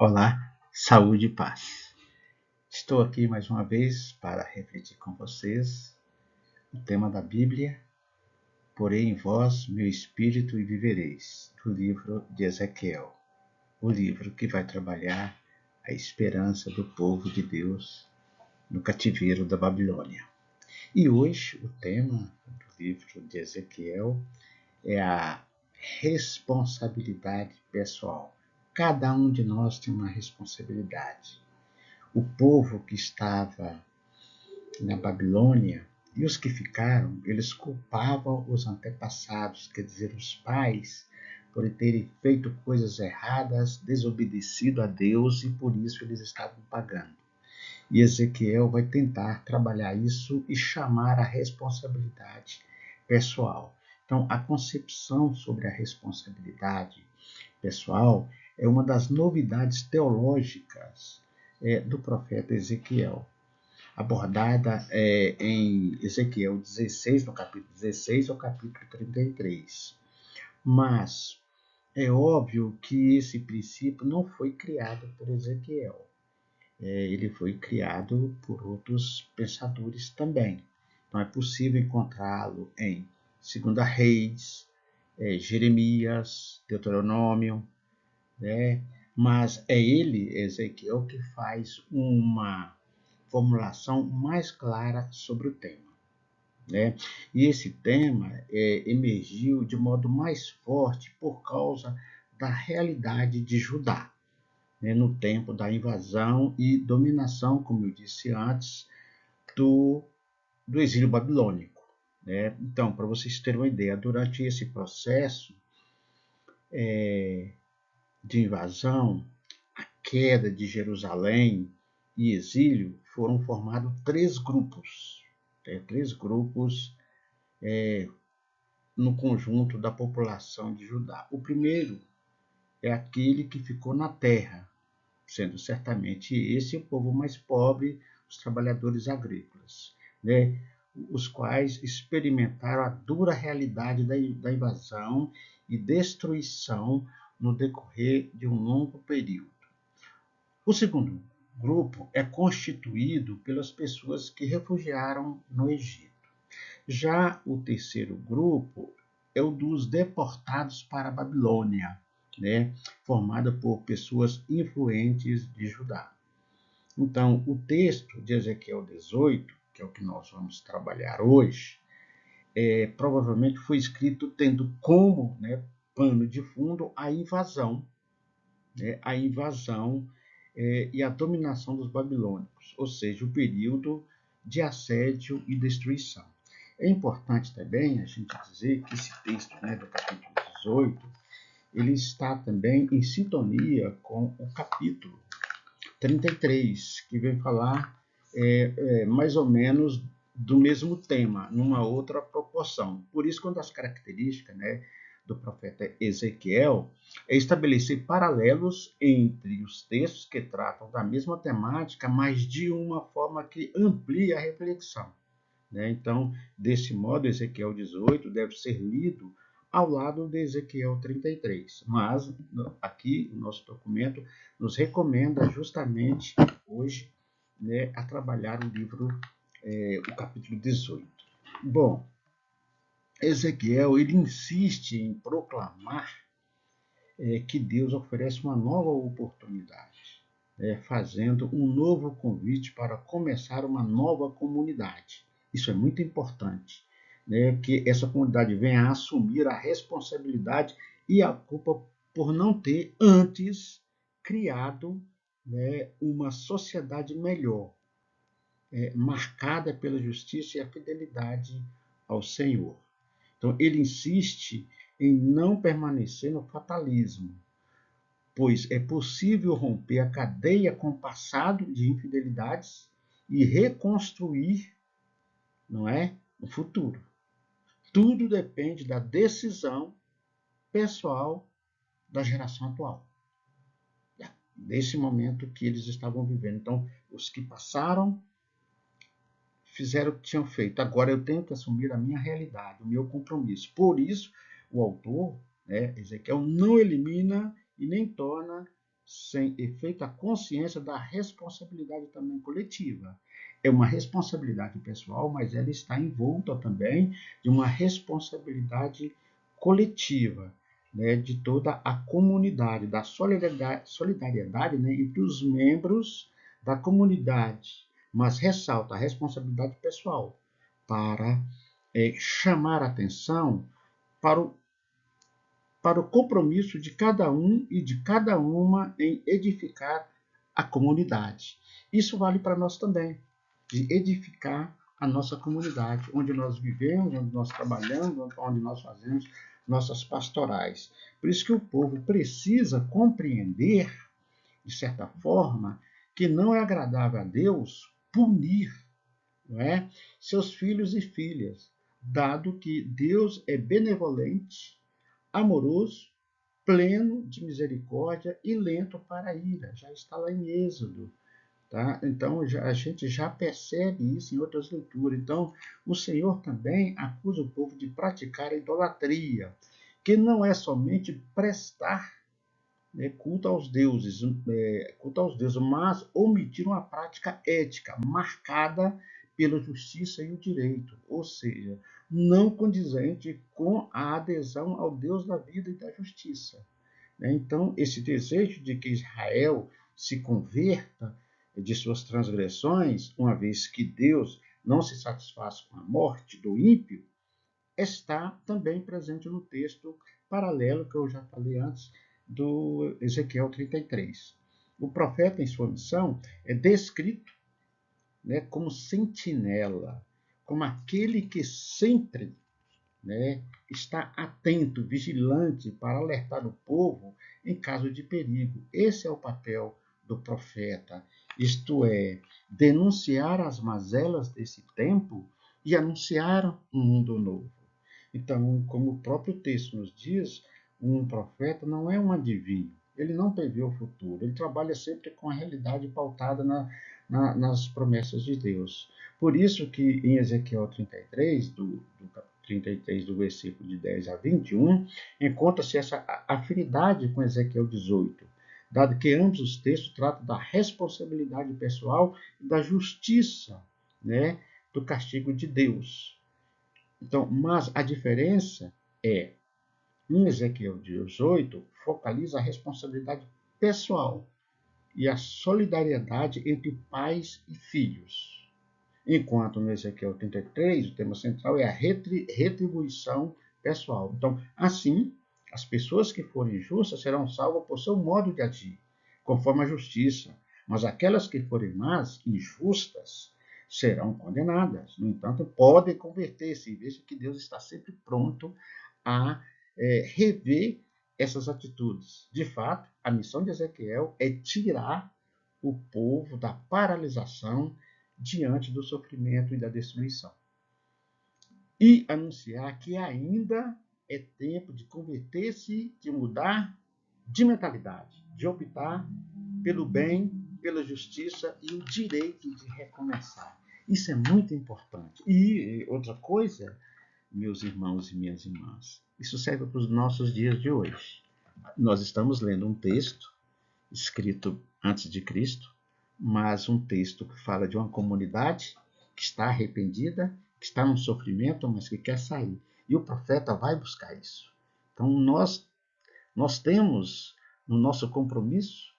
Olá, saúde e paz. Estou aqui mais uma vez para refletir com vocês o tema da Bíblia, Porei em vós meu espírito e vivereis, do livro de Ezequiel, o livro que vai trabalhar a esperança do povo de Deus no cativeiro da Babilônia. E hoje o tema do livro de Ezequiel é a responsabilidade pessoal. Cada um de nós tem uma responsabilidade. O povo que estava na Babilônia e os que ficaram, eles culpavam os antepassados, quer dizer, os pais, por terem feito coisas erradas, desobedecido a Deus e por isso eles estavam pagando. E Ezequiel vai tentar trabalhar isso e chamar a responsabilidade pessoal. Então, a concepção sobre a responsabilidade pessoal é uma das novidades teológicas do profeta Ezequiel, abordada em Ezequiel 16, no capítulo 16 ao capítulo 33. Mas é óbvio que esse princípio não foi criado por Ezequiel. Ele foi criado por outros pensadores também. Então é possível encontrá-lo em 2 Reis, Jeremias, Deuteronômio, né? Mas é ele, Ezequiel, que faz uma formulação mais clara sobre o tema, né? E esse tema emergiu de modo mais forte por causa da realidade de Judá, né, no tempo da invasão e dominação, como eu disse antes, do exílio babilônico, né? Então, para vocês terem uma ideia, durante esse processo de invasão, a queda de Jerusalém e exílio, foram formados três grupos, no conjunto da população de Judá. O primeiro é aquele que ficou na terra, sendo certamente esse o povo mais pobre, os trabalhadores agrícolas, né? Os quais experimentaram a dura realidade da invasão e destruição no decorrer de um longo período. O segundo grupo é constituído pelas pessoas que refugiaram no Egito. Já o terceiro grupo é o dos deportados para a Babilônia, né, formada por pessoas influentes de Judá. Então, o texto de Ezequiel 18, que é o que nós vamos trabalhar hoje, provavelmente foi escrito tendo como, né, pano de fundo a invasão, e a dominação dos babilônicos, ou seja, o período de assédio e destruição. É importante também a gente dizer que esse texto, né, do capítulo 18, ele está também em sintonia com o capítulo 33, que vem falar mais ou menos do mesmo tema, numa outra proporção. Por isso, uma das características, né, do profeta Ezequiel é estabelecer paralelos entre os textos que tratam da mesma temática, mas de uma forma que amplia a reflexão, né? Então, desse modo, Ezequiel 18 deve ser lido ao lado de Ezequiel 33. Mas aqui o nosso documento nos recomenda justamente hoje, né, a trabalhar o livro, o capítulo 18. Bom, Ezequiel ele insiste em proclamar que Deus oferece uma nova oportunidade, fazendo um novo convite para começar uma nova comunidade. Isso é muito importante, né, que essa comunidade venha a assumir a responsabilidade e a culpa por não ter antes criado, né, uma sociedade melhor, marcada pela justiça e a fidelidade ao Senhor. Então, ele insiste em não permanecer no fatalismo, pois é possível romper a cadeia com o passado de infidelidades e reconstruir, não é, o futuro. Tudo depende da decisão pessoal da geração atual, nesse momento que eles estavam vivendo. Então, os que passaram fizeram o que tinham feito. Agora eu tenho que assumir a minha realidade, o meu compromisso. Por isso, o autor, né, Ezequiel, não elimina e nem torna sem efeito a consciência da responsabilidade também coletiva. É uma responsabilidade pessoal, mas ela está envolta também de uma responsabilidade coletiva, né, de toda a comunidade, da solidariedade, né, entre os membros da comunidade, mas ressalta a responsabilidade pessoal para chamar a atenção para o compromisso de cada um e de cada uma em edificar a comunidade. Isso vale para nós também, de edificar a nossa comunidade, onde nós vivemos, onde nós trabalhamos, onde nós fazemos nossas pastorais. Por isso que o povo precisa compreender, de certa forma, que não é agradável a Deus punir, não é, seus filhos e filhas, dado que Deus é benevolente, amoroso, pleno de misericórdia e lento para a ira. Já está lá em Êxodo. Tá? Então, a gente já percebe isso em outras leituras. Então, o Senhor também acusa o povo de praticar a idolatria, que não é somente prestar, né, culto aos deuses, mas omitir uma prática ética marcada pela justiça e o direito, ou seja, não condizente com a adesão ao Deus da vida e da justiça. Então, esse desejo de que Israel se converta de suas transgressões, uma vez que Deus não se satisfaz com a morte do ímpio, está também presente no texto paralelo que eu já falei antes, do Ezequiel 33. O profeta, em sua missão, é descrito, né, como sentinela, como aquele que sempre, né, está atento, vigilante para alertar o povo em caso de perigo. Esse é o papel do profeta, isto é, denunciar as mazelas desse tempo e anunciar um mundo novo. Então, como o próprio texto nos diz, um profeta não é um adivinho, ele não prevê o futuro, ele trabalha sempre com a realidade pautada nas promessas de Deus. Por isso que em Ezequiel 33, do 33, do versículo de 10 a 21, encontra-se essa afinidade com Ezequiel 18, dado que ambos os textos tratam da responsabilidade pessoal e da justiça, né, do castigo de Deus. Então, mas a diferença é, em Ezequiel 18, focaliza a responsabilidade pessoal e a solidariedade entre pais e filhos. Enquanto no Ezequiel 33, o tema central é a retribuição pessoal. Então, assim, as pessoas que forem justas serão salvas por seu modo de agir, conforme a justiça. Mas aquelas que forem más, injustas, serão condenadas. No entanto, podem converter-se, e veja que Deus está sempre pronto a rever essas atitudes. De fato, a missão de Ezequiel é tirar o povo da paralisação diante do sofrimento e da destruição. E anunciar que ainda é tempo de converter-se, de mudar de mentalidade, de optar pelo bem, pela justiça e o direito de recomeçar. Isso é muito importante. E outra coisa, meus irmãos e minhas irmãs, isso serve para os nossos dias de hoje. Nós estamos lendo um texto escrito antes de Cristo, mas um texto que fala de uma comunidade que está arrependida, que está num sofrimento, mas que quer sair. E o profeta vai buscar isso. Então nós temos no nosso compromisso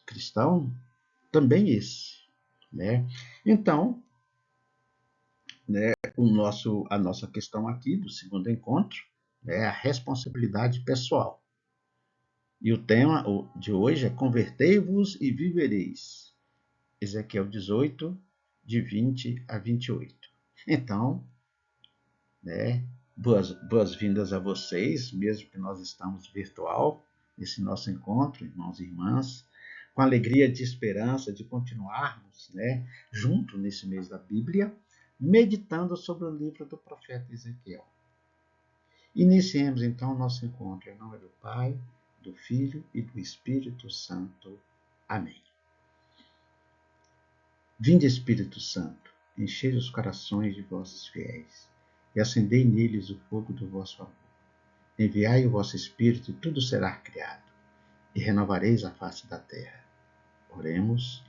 cristão também esse, né? Então, né, a nossa questão aqui do segundo encontro é a responsabilidade pessoal. E o tema de hoje é Convertei-vos e vivereis. Ezequiel 18, de 20 a 28. Então, né, boas-vindas a vocês, mesmo que nós estamos virtual, nesse nosso encontro, irmãos e irmãs, com alegria de esperança de continuarmos, né, junto nesse mês da Bíblia, meditando sobre o livro do profeta Ezequiel. Iniciemos então o nosso encontro em nome do Pai, do Filho e do Espírito Santo. Amém. Vinde, Espírito Santo, enchei os corações de vossos fiéis e acendei neles o fogo do vosso amor. Enviai o vosso Espírito e tudo será criado, e renovareis a face da terra. Oremos.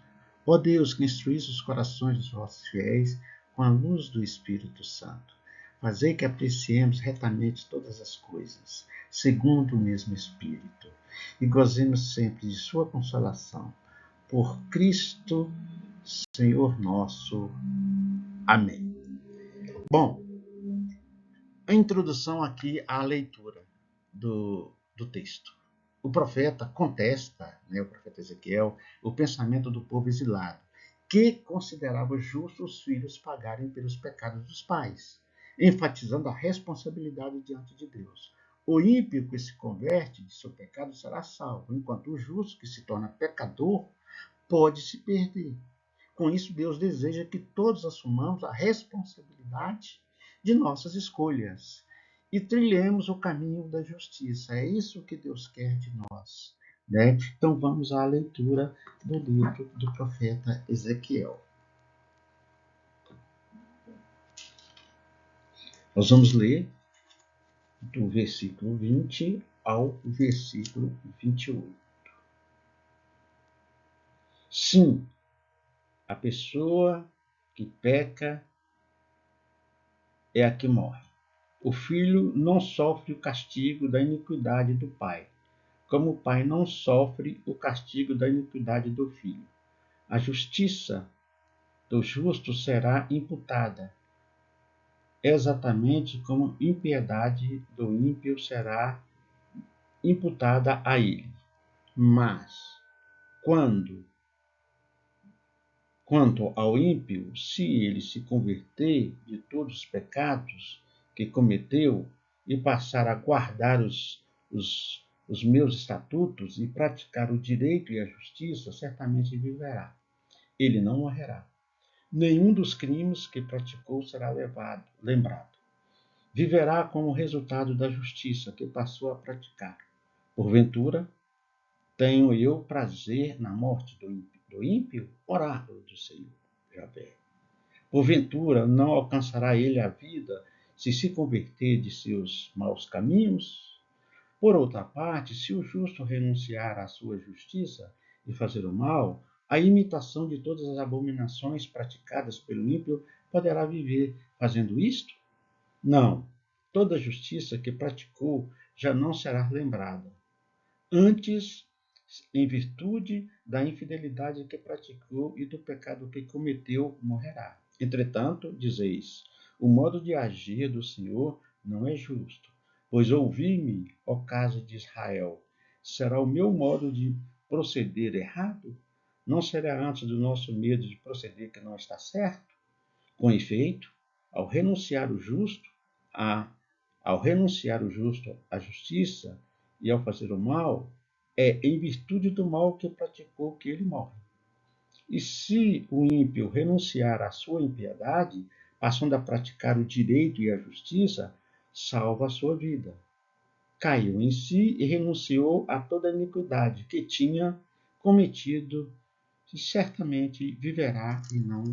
Ó Deus, que instruís os corações dos vossos fiéis com a luz do Espírito Santo, fazei que apreciemos retamente todas as coisas, segundo o mesmo Espírito, e gozemos sempre de sua consolação. Por Cristo, Senhor nosso. Amém. Bom, a introdução aqui à leitura do texto. O profeta contesta, o profeta Ezequiel, o pensamento do povo exilado, que considerava justo os filhos pagarem pelos pecados dos pais, enfatizando a responsabilidade diante de Deus. O ímpio que se converte de seu pecado será salvo, enquanto o justo que se torna pecador pode se perder. Com isso, Deus deseja que todos assumamos a responsabilidade de nossas escolhas e trilhemos o caminho da justiça. É isso que Deus quer de nós. Né? Então vamos à leitura do livro do profeta Ezequiel. Nós vamos ler do versículo 20 ao versículo 28. Sim, a pessoa que peca é a que morre. O filho não sofre o castigo da iniquidade do pai, como o pai não sofre o castigo da iniquidade do filho. A justiça do justo será imputada, exatamente como a impiedade do ímpio será imputada a ele. Mas, quanto ao ímpio, se ele se converter de todos os pecados que cometeu e passar a guardar os meus estatutos e praticar o direito e a justiça, certamente viverá. Ele não morrerá. Nenhum dos crimes que praticou será lembrado. Viverá como resultado da justiça que passou a praticar. Porventura, tenho eu prazer na morte do ímpio? Oráculo do Senhor, Javé. Porventura, não alcançará ele a vida se converter de seus maus caminhos? Por outra parte, se o justo renunciar à sua justiça e fazer o mal, a imitação de todas as abominações praticadas pelo ímpio poderá viver fazendo isto? Não, toda justiça que praticou já não será lembrada. Antes, em virtude da infidelidade que praticou e do pecado que cometeu, morrerá. Entretanto, dizeis, o modo de agir do Senhor não é justo. Pois ouvi-me, ó casa de Israel, será o meu modo de proceder errado? Não será antes do nosso medo de proceder que não está certo? Com efeito, ao renunciar o justo à justiça e ao fazer o mal, é em virtude do mal que praticou que ele morre. E se o ímpio renunciar à sua impiedade, passando a praticar o direito e a justiça, salva a sua vida. Caiu em si e renunciou a toda a iniquidade que tinha cometido, e certamente viverá e não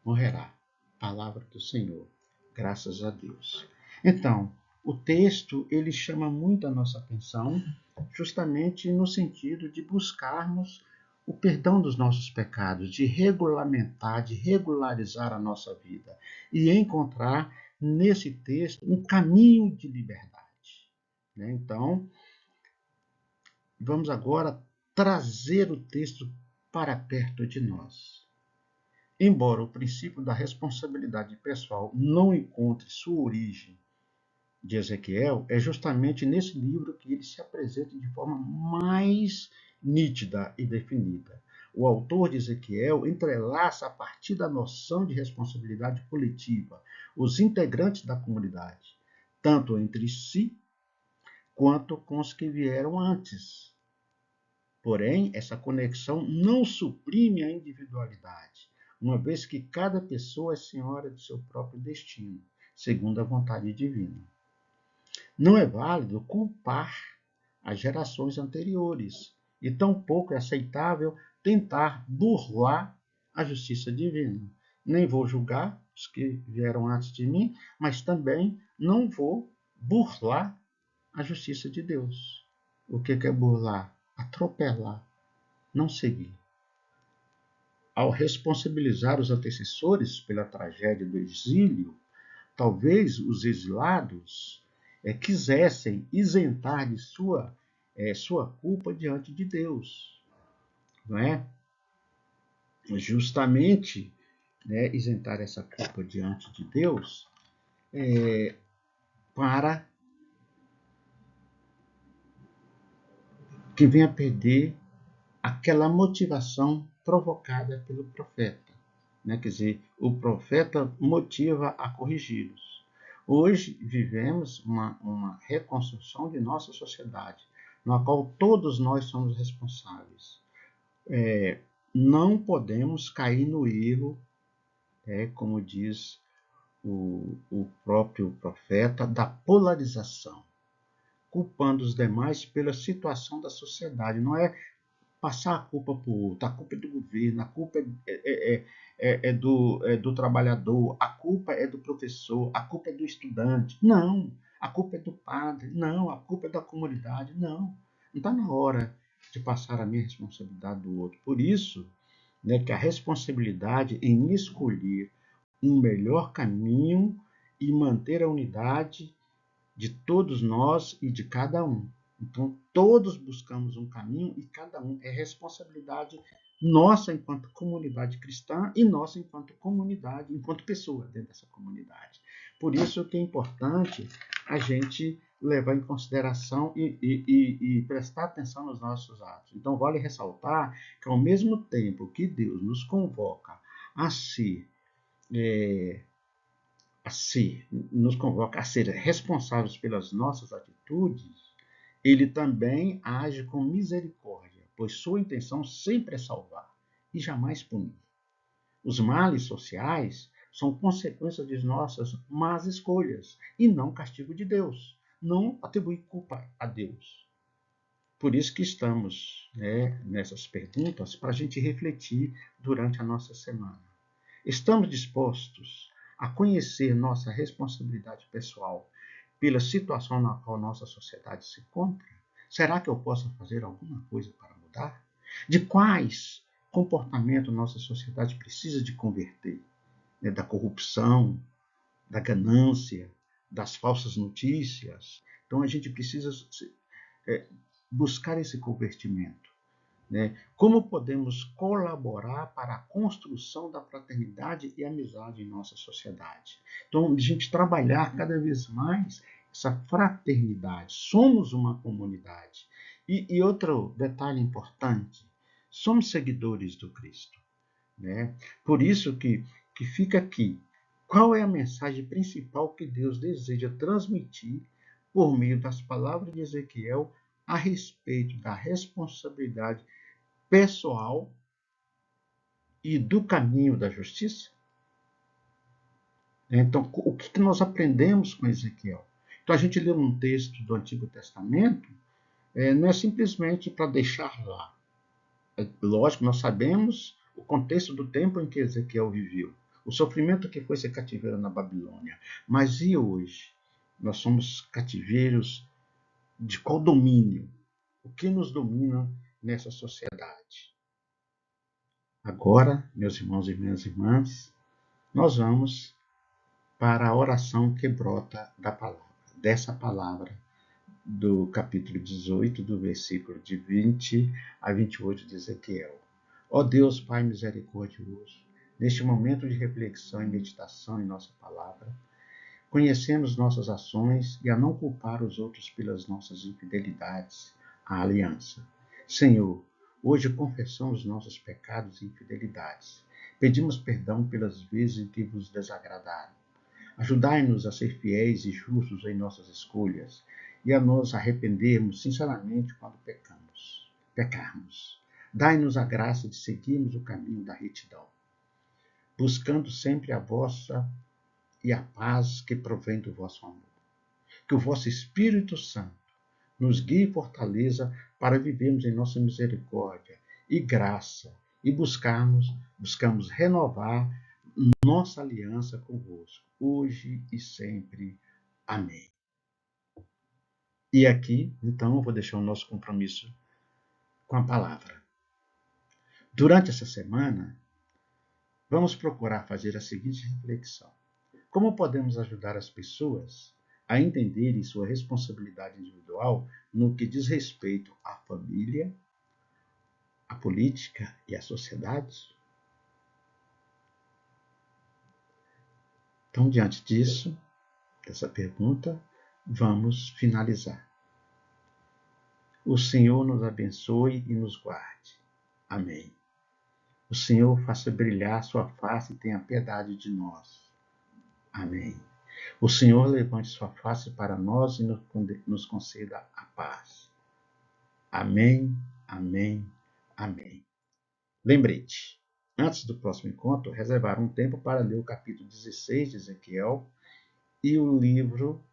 morrerá. Palavra do Senhor. Graças a Deus. Então, o texto ele chama muito a nossa atenção, justamente no sentido de buscarmos o perdão dos nossos pecados, de regulamentar, de regularizar a nossa vida e encontrar nesse texto um caminho de liberdade. Então, vamos agora trazer o texto para perto de nós. Embora o princípio da responsabilidade pessoal não encontre sua origem de Ezequiel, é justamente nesse livro que ele se apresenta de forma mais nítida e definida. O autor de Ezequiel entrelaça a partir da noção de responsabilidade coletiva os integrantes da comunidade, tanto entre si quanto com os que vieram antes. Porém, essa conexão não suprime a individualidade, uma vez que cada pessoa é senhora de seu próprio destino, segundo a vontade divina. Não é válido culpar as gerações anteriores, e tampouco é aceitável tentar burlar a justiça divina. Nem vou julgar os que vieram antes de mim, mas também não vou burlar a justiça de Deus. O que é burlar? atropelar, não seguir. Ao responsabilizar os antecessores pela tragédia do exílio, talvez os exilados quisessem isentar de sua culpa diante de Deus, não é? Justamente, né, isentar essa culpa diante de Deus para que venha perder aquela motivação provocada pelo profeta. Né? Quer dizer, o profeta motiva a corrigi-los. Hoje vivemos uma reconstrução de nossa sociedade, na qual todos nós somos responsáveis. Não podemos cair no erro, como diz o próprio profeta, da polarização, culpando os demais pela situação da sociedade. Não é passar a culpa para o outro, a culpa é do governo, a culpa do trabalhador, a culpa é do professor, a culpa é do estudante. Não, a culpa é do padre. Não, a culpa é da comunidade. Não está na hora de passar a minha responsabilidade do outro. Por isso, né, que a responsabilidade em escolher um melhor caminho e manter a unidade de todos nós e de cada um. Então, todos buscamos um caminho e cada um é responsabilidade nossa enquanto comunidade cristã e nossa enquanto comunidade, enquanto pessoa dentro dessa comunidade. Por isso que é importante a gente levar em consideração e prestar atenção nos nossos atos. Então, vale ressaltar que, ao mesmo tempo que Deus nos convoca a ser nos convoca a ser responsáveis pelas nossas atitudes, ele também age com misericórdia, pois sua intenção sempre é salvar e jamais punir. Os males sociais são consequência de nossas más escolhas e não castigo de Deus. Não atribuir culpa a Deus. Por isso que estamos, nessas perguntas para a gente refletir durante a nossa semana. Estamos dispostos a conhecer nossa responsabilidade pessoal pela situação na qual nossa sociedade se encontra? Será que eu posso fazer alguma coisa para mudar? De quais comportamentos nossa sociedade precisa de converter? Da corrupção, da ganância, das falsas notícias. Então a gente precisa buscar esse convertimento. Né? Como podemos colaborar para a construção da fraternidade e amizade em nossa sociedade? Então, a gente trabalhar cada vez mais essa fraternidade. Somos uma comunidade. E outro detalhe importante, somos seguidores do Cristo. Né? Por isso que fica aqui, qual é a mensagem principal que Deus deseja transmitir por meio das palavras de Ezequiel a respeito da responsabilidade pessoal e do caminho da justiça? Então, o que nós aprendemos com Ezequiel? Então, a gente lê um texto do Antigo Testamento, não é simplesmente para deixar lá. Lógico, nós sabemos o contexto do tempo em que Ezequiel viveu, o sofrimento que foi ser cativeiro na Babilônia. Mas e hoje? Nós somos cativeiros de qual domínio? O que nos domina nessa sociedade? Agora, meus irmãos e minhas irmãs, nós vamos para a oração que brota dessa palavra, do capítulo 18, do versículo de 20 a 28 de Ezequiel. Ó Deus, Pai misericordioso, neste momento de reflexão e meditação em nossa palavra, conhecemos nossas ações e a não culpar os outros pelas nossas infidelidades à aliança. Senhor, hoje confessamos nossos pecados e infidelidades. Pedimos perdão pelas vezes em que vos desagradaram. Ajudai-nos a ser fiéis e justos em nossas escolhas e a nos arrependermos sinceramente quando pecarmos. Dai-nos a graça de seguirmos o caminho da retidão, buscando sempre a vossa e a paz que provém do vosso amor. Que o vosso Espírito Santo nos guie e fortaleça para vivermos em nossa misericórdia e graça e buscamos renovar nossa aliança convosco, hoje e sempre. Amém. E aqui, então, eu vou deixar o nosso compromisso com a palavra. Durante essa semana, vamos procurar fazer a seguinte reflexão: como podemos ajudar as pessoas a entenderem sua responsabilidade individual no que diz respeito à família, à política e à sociedade? Então, diante disso, dessa pergunta, vamos finalizar. O Senhor nos abençoe e nos guarde. Amém. O Senhor faça brilhar sua face e tenha piedade de nós. Amém. O Senhor levante sua face para nós e nos conceda a paz. Amém, amém, amém. Lembrete, antes do próximo encontro, reservar um tempo para ler o capítulo 16 de Ezequiel e o livro,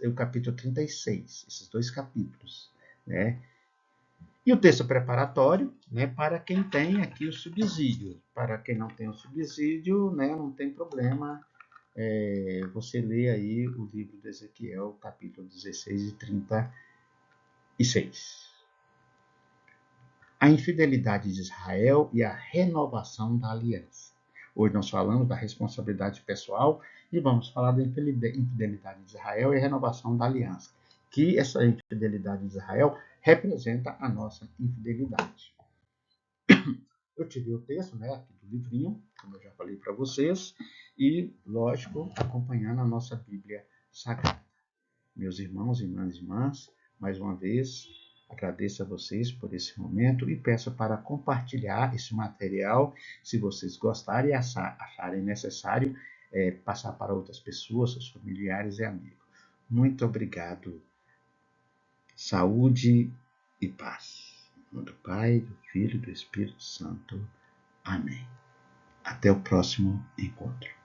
o capítulo 36, esses dois capítulos, né? E o texto preparatório, né, para quem tem aqui o subsídio. Para quem não tem o subsídio, né, não tem problema. Você lê aí o livro de Ezequiel, capítulo 16 e 36. A infidelidade de Israel e a renovação da aliança. Hoje nós falamos da responsabilidade pessoal e vamos falar da infidelidade de Israel e a renovação da aliança. Que essa infidelidade de Israel representa a nossa infidelidade. Eu tirei o texto, né, aqui do livrinho, como eu já falei para vocês, e, lógico, acompanhando a nossa Bíblia Sagrada. Meus irmãos, irmãs, mais uma vez, agradeço a vocês por esse momento e peço para compartilhar esse material, se vocês gostarem e acharem necessário, passar para outras pessoas, seus familiares e amigos. Muito obrigado. Saúde e paz. Em nome do Pai, do Filho e do Espírito Santo. Amém. Até o próximo encontro.